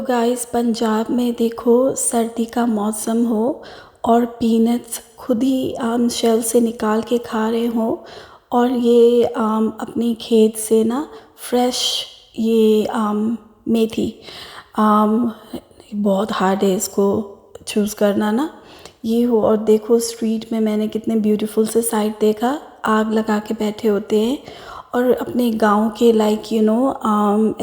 Guys, Punjab में देखो सर्दी का मौसम हो और पीनट्स खुद ही शेल से निकाल के खा रहे हो। और ये अपनी खेत से ना फ्रेश ये मेथी आम बहुत हार्ड है इसको चूज़ करना ना। ये हो और देखो स्ट्रीट में मैंने कितने ब्यूटीफुल से साइट देखा, आग लगा के बैठे होते हैं और अपने गांव के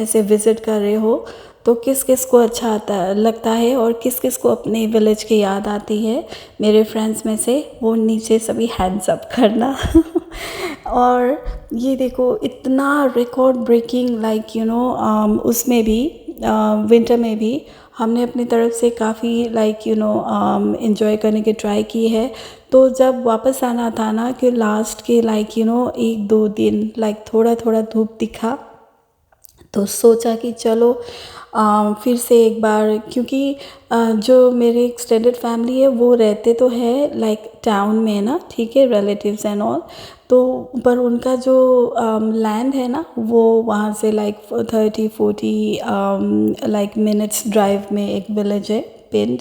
ऐसे विज़िट कर रहे हो। तो किस किस को अच्छा आता लगता है और किस किस को अपने विलेज की याद आती है। मेरे फ्रेंड्स में से वो नीचे सभी हैंड्स अप करना और ये देखो इतना रिकॉर्ड ब्रेकिंग उसमें भी विंटर में भी हमने अपनी तरफ से काफ़ी इन्जॉय करने की ट्राई की है। तो जब वापस आना था ना कि लास्ट के 1-2 दिन थोड़ा थोड़ा धूप दिखा, तो सोचा कि चलो फिर से एक बार, क्योंकि जो मेरी एक्सटेंडेड फैमिली है वो रहते तो है टाउन में ना, ठीक है, रिलेटिव्स एंड ऑल। तो पर उनका जो लैंड है ना वो वहाँ से 30-40 मिनट्स ड्राइव में एक विलेज है पिंड,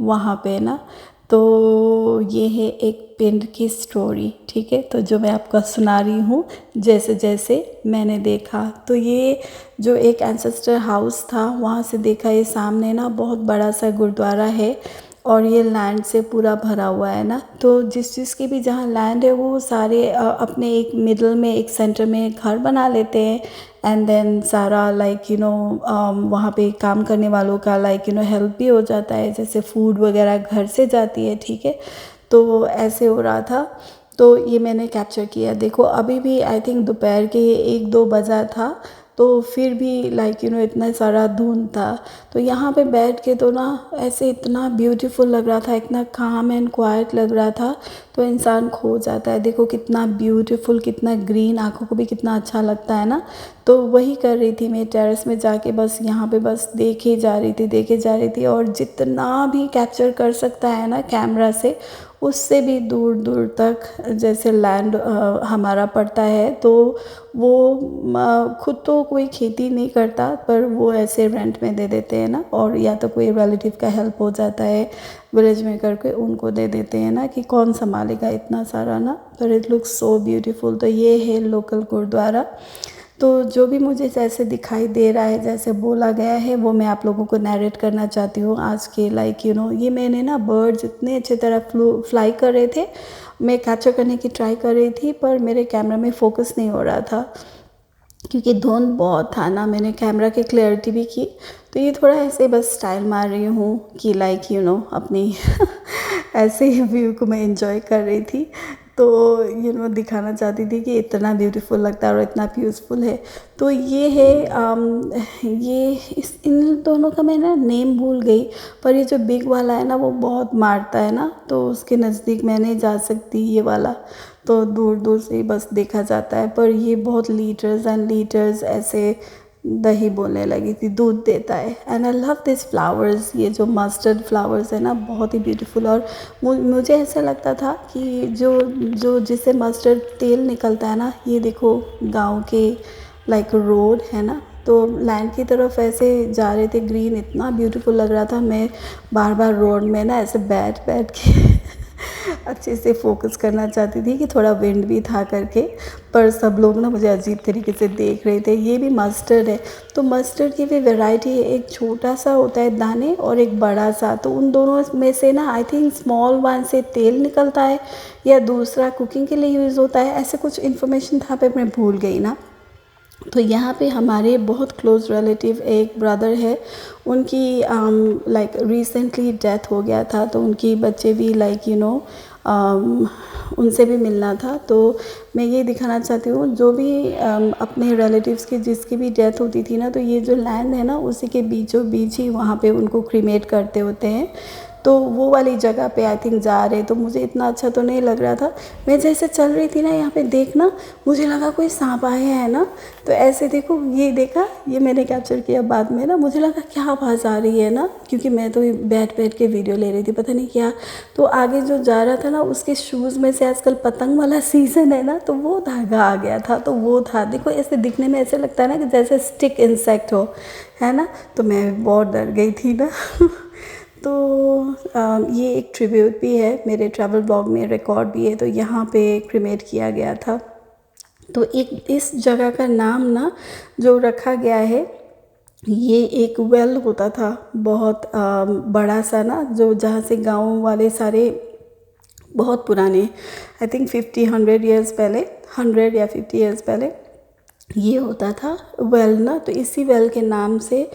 वहाँ पे ना। तो ये है एक पिंड की स्टोरी, ठीक है, तो जो मैं आपको सुना रही हूँ जैसे जैसे मैंने देखा। तो ये जो एक एंसेस्टर हाउस था वहाँ से देखा, ये सामने ना बहुत बड़ा सा गुरुद्वारा है और ये लैंड से पूरा भरा हुआ है ना। तो जिस चीज़ की भी जहाँ लैंड है वो सारे अपने एक मिडल में एक सेंटर में घर बना लेते हैं एंड देन सारा वहाँ पे काम करने वालों का हेल्प भी हो जाता है, जैसे फूड वगैरह घर से जाती है, ठीक है। तो ऐसे हो रहा था, तो ये मैंने कैप्चर किया। देखो अभी भी आई थिंक दोपहर के 1-2 बजा था, तो फिर भी इतना सारा धुंध था। तो यहाँ पे बैठ के तो ना ऐसे इतना ब्यूटीफुल लग रहा था, इतना काम एंड क्वाइट लग रहा था, तो इंसान खो जाता है। देखो कितना ब्यूटीफुल, कितना ग्रीन, आँखों को भी कितना अच्छा लगता है ना। तो वही कर रही थी मैं टेरेस में जाके, बस यहाँ पे बस देखे जा रही थी और जितना भी कैप्चर कर सकता है ना कैमरा से, उससे भी दूर दूर तक जैसे लैंड हमारा पड़ता है। तो वो खुद तो कोई खेती नहीं करता, पर वो ऐसे रेंट में दे देते हैं ना, और या तो कोई रिलेटिव का हेल्प हो जाता है विलेज में करके उनको दे देते हैं ना, कि कौन संभालेगा इतना सारा ना। पर इट लुक्स सो ब्यूटीफुल। तो ये है लोकल गुरुद्वारा। तो जो भी मुझे जैसे दिखाई दे रहा है, जैसे बोला गया है, वो मैं आप लोगों को नैरेट करना चाहती हूँ आज के ये मैंने ना बर्ड्स इतने अच्छे तरह फ्लाई कर रहे थे, मैं कैप्चर करने की ट्राई कर रही थी, पर मेरे कैमरा में फोकस नहीं हो रहा था क्योंकि धुंध बहुत था ना। मैंने कैमरा की क्लैरिटी भी की, तो ये थोड़ा ऐसे बस स्टाइल मार रही हूँ कि अपनी ऐसे ही व्यू को मैं एंजॉय कर रही थी। तो दिखाना चाहती थी कि इतना ब्यूटीफुल लगता है और इतना पीसफुल है। तो ये है इन दोनों का मैं ना नेम भूल गई, पर ये जो बिग वाला है ना वो बहुत मारता है ना, तो उसके नज़दीक मैं नहीं जा सकती, ये वाला तो दूर दूर से ही बस देखा जाता है। पर ये बहुत लीटर्स एंड लीटर्स ऐसे दही बोलने लगी थी, दूध देता है। And I love this flowers, ये जो मस्टर्ड फ्लावर्स है ना बहुत ही ब्यूटीफुल। और मुझे ऐसा लगता था कि जो जो जिससे मस्टर्ड तेल निकलता है ना, ये देखो गांव के रोड है ना, तो लैंड की तरफ ऐसे जा रहे थे, ग्रीन इतना ब्यूटीफुल लग रहा था। मैं बार बार रोड में ना ऐसे बैठ बैठ के अच्छे से फोकस करना चाहती थी कि थोड़ा विंड भी था करके, पर सब लोग ना मुझे अजीब तरीके से देख रहे थे। ये भी मस्टर्ड है, तो मस्टर्ड की भी वैरायटी है, एक छोटा सा होता है दाने और एक बड़ा सा, तो उन दोनों में से ना आई थिंक स्मॉल वन से तेल निकलता है या दूसरा कुकिंग के लिए यूज़ होता है, ऐसे कुछ इन्फॉर्मेशन था पर मैं भूल गई ना। तो यहाँ पे हमारे बहुत क्लोज़ रिलेटिव एक ब्रदर है, उनकी रिसेंटली डेथ हो गया था, तो उनकी बच्चे भी उनसे भी मिलना था। तो मैं ये दिखाना चाहती हूँ, जो भी अपने रिलेटिव्स की जिसकी भी डेथ होती थी ना, तो ये जो लैंड है ना उसी के बीचों बीच ही वहाँ पे उनको क्रीमेट करते होते हैं। तो वो वाली जगह पे आई थिंक जा रहे, तो मुझे इतना अच्छा तो नहीं लग रहा था। मैं जैसे चल रही थी ना यहाँ पे देखना, मुझे लगा कोई सांप आया है ना, तो ऐसे देखो ये देखा, ये मैंने कैप्चर किया बाद में ना, मुझे लगा क्या आवाज़ आ रही है ना, क्योंकि मैं तो बैठ बैठ के वीडियो ले रही थी, पता नहीं क्या। तो आगे जो जा रहा था ना, उसके शूज़ में से, आजकल पतंग वाला सीज़न है ना, तो वो धागा आ गया था, तो वो था। देखो ऐसे दिखने में ऐसे लगता है ना कि जैसे स्टिक इंसेक्ट हो, है ना। तो मैं बहुत डर गई थी ना तो ये एक ट्रिब्यूट भी है, मेरे ट्रैवल ब्लॉग में रिकॉर्ड भी है, तो यहाँ पे क्रिमेट किया गया था। तो एक इस जगह का नाम ना जो रखा गया है, ये एक वेल होता था बहुत बड़ा सा ना, जो जहाँ से गाँव वाले सारे, बहुत पुराने, आई थिंक 50-100 ईयर्स पहले, 100 या 50 ईयर्स पहले ये होता था वेल ना। तो इसी वेल के नाम से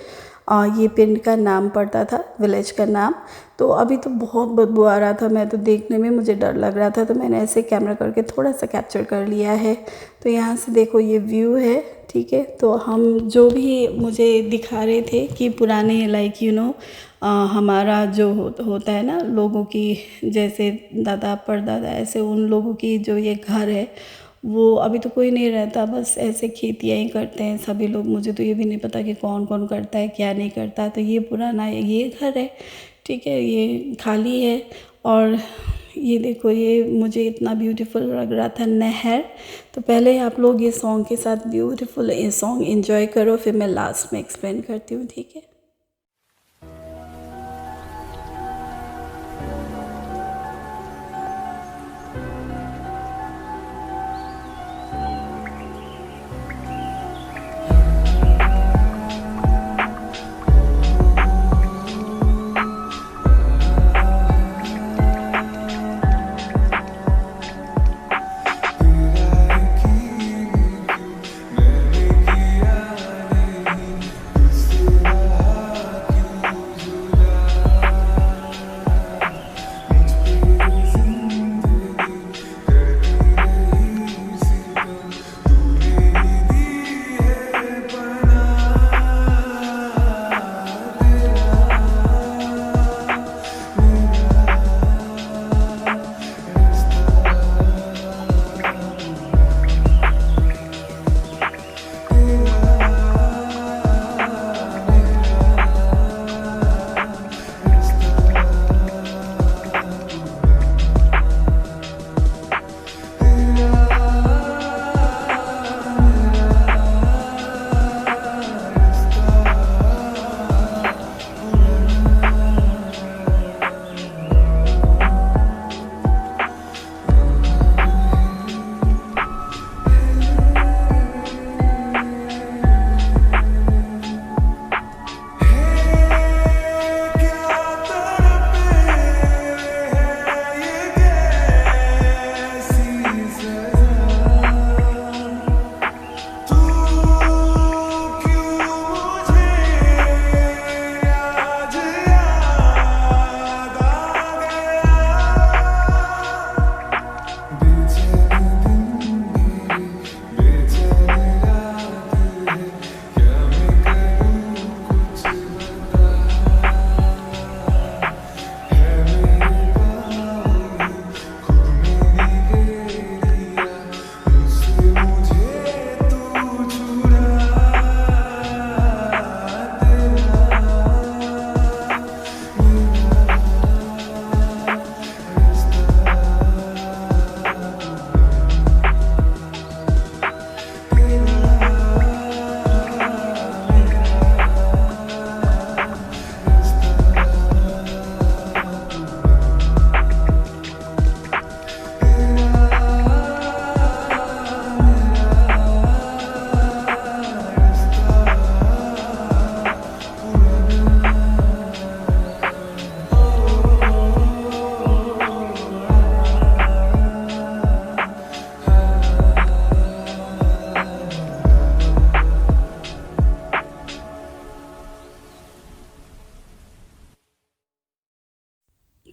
ये पिंड का नाम पड़ता था, विलेज का नाम। तो अभी तो बहुत बदबू आ रहा था, मैं तो देखने में मुझे डर लग रहा था, तो मैंने ऐसे कैमरा करके थोड़ा सा कैप्चर कर लिया है। तो यहाँ से देखो ये व्यू है, ठीक है। तो हम जो भी मुझे दिखा रहे थे कि पुराने लाइक हमारा जो होता है ना लोगों की, जैसे दादा परदादा, ऐसे उन लोगों की जो ये घर है, वो अभी तो कोई नहीं रहता, बस ऐसे खेतियाँ ही करते हैं सभी लोग। मुझे तो ये भी नहीं पता कि कौन कौन करता है क्या नहीं करता। तो ये पुराना ये घर है, ठीक है, ये खाली है। और ये देखो, ये मुझे इतना ब्यूटीफुल लग रहा था, नहर। तो पहले आप लोग ये सॉन्ग के साथ ब्यूटीफुल ये सॉन्ग एंजॉय करो, फिर मैं लास्ट में एक्सप्लेन करती हूँ, ठीक है।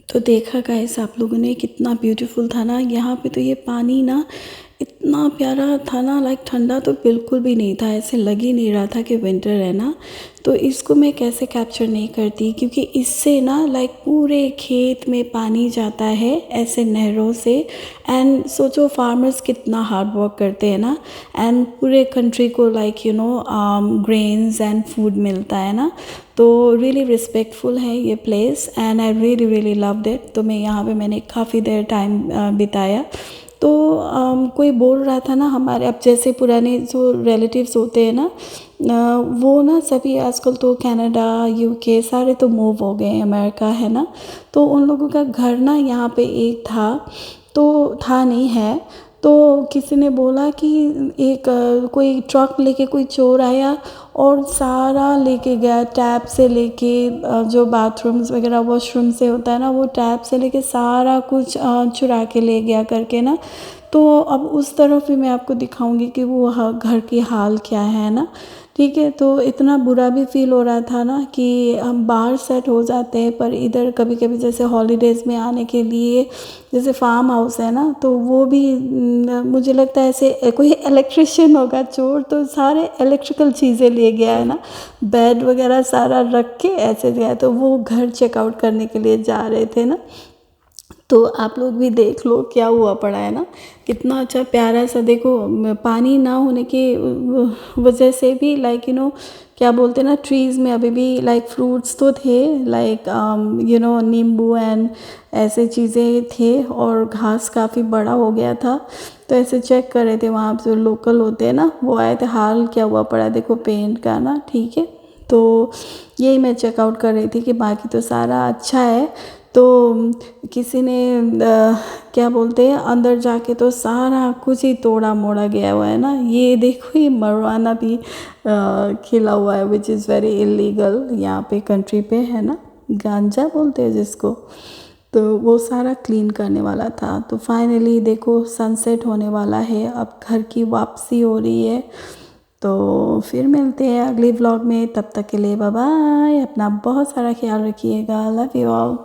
तो देखा गाइस आप लोगों ने, कितना ब्यूटीफुल था ना। यहाँ पे तो ये पानी ना इतना प्यारा था ना, लाइक ठंडा तो बिल्कुल भी नहीं था, ऐसे लग ही नहीं रहा था कि विंटर है ना। तो इसको मैं कैसे कैप्चर नहीं करती, क्योंकि इससे ना लाइक पूरे खेत में पानी जाता है ऐसे नहरों से। एंड सोचो फार्मर्स कितना हार्ड वर्क करते हैं ना, एंड पूरे कंट्री को लाइक ग्रेन्स एंड फूड मिलता है ना। तो रियली रिस्पेक्टफुल है ये place, and I really really loved it. तो मैं यहाँ पे मैंने काफ़ी देर टाइम बिताया। तो कोई बोल रहा था ना, हमारे अब जैसे पुराने जो रिलेटिव्स होते हैं ना, वो ना सभी आजकल तो कनाडा यूके सारे तो मूव हो गए हैं, अमेरिका है ना। तो उन लोगों का घर ना यहाँ पे एक था, तो था नहीं है। तो किसी ने बोला कि एक कोई ट्रक लेके कोई चोर आया और सारा लेके गया, टैप से लेके जो बाथरूम्स वगैरह वॉशरूम से होता है ना, वो टैप से लेके सारा कुछ चुरा के ले गया करके ना। तो अब उस तरफ भी मैं आपको दिखाऊंगी कि वो घर की हाल क्या है ना। ठीक है, तो इतना बुरा भी फील हो रहा था ना कि हम बाहर सेट हो जाते हैं, पर इधर कभी कभी जैसे हॉलीडेज़ में आने के लिए, जैसे फार्म हाउस है ना, तो वो भी मुझे लगता है ऐसे कोई इलेक्ट्रिशियन होगा चोर, तो सारे इलेक्ट्रिकल चीज़ें ले गया है ना, बेड वगैरह सारा रख के ऐसे गया। तो वो घर चेकआउट करने के लिए जा रहे थे ना। तो आप लोग भी देख लो क्या हुआ पड़ा है ना, कितना अच्छा प्यारा सा। देखो पानी ना होने की वजह से भी लाइक क्या बोलते हैं ना, ट्रीज़ में अभी भी लाइक फ्रूट्स तो थे, लाइक नींबू एंड ऐसे चीज़ें थे, और घास काफ़ी बड़ा हो गया था। तो ऐसे चेक कर रहे थे वहाँ पे जो लोकल होते हैं ना, वो आए थे। हाल क्या हुआ पड़ा है देखो पेंट का ना, ठीक है। तो यही मैं चेकआउट कर रही थी कि बाकी तो सारा अच्छा है। तो किसी ने क्या बोलते हैं अंदर जाके तो सारा कुछ ही तोड़ा मोड़ा गया हुआ है ना। ये देखो ये मरवाना भी खिला हुआ है, विच इज़ वेरी इलीगल यहाँ पे कंट्री पे है ना, गांजा बोलते हैं जिसको। तो वो सारा क्लीन करने वाला था। तो फाइनली देखो सनसेट होने वाला है, अब घर की वापसी हो रही है। तो फिर मिलते हैं अगले व्लॉग में, तब तक के लिए बाय बाय। अपना बहुत सारा ख्याल रखिएगा, लव यू ऑल।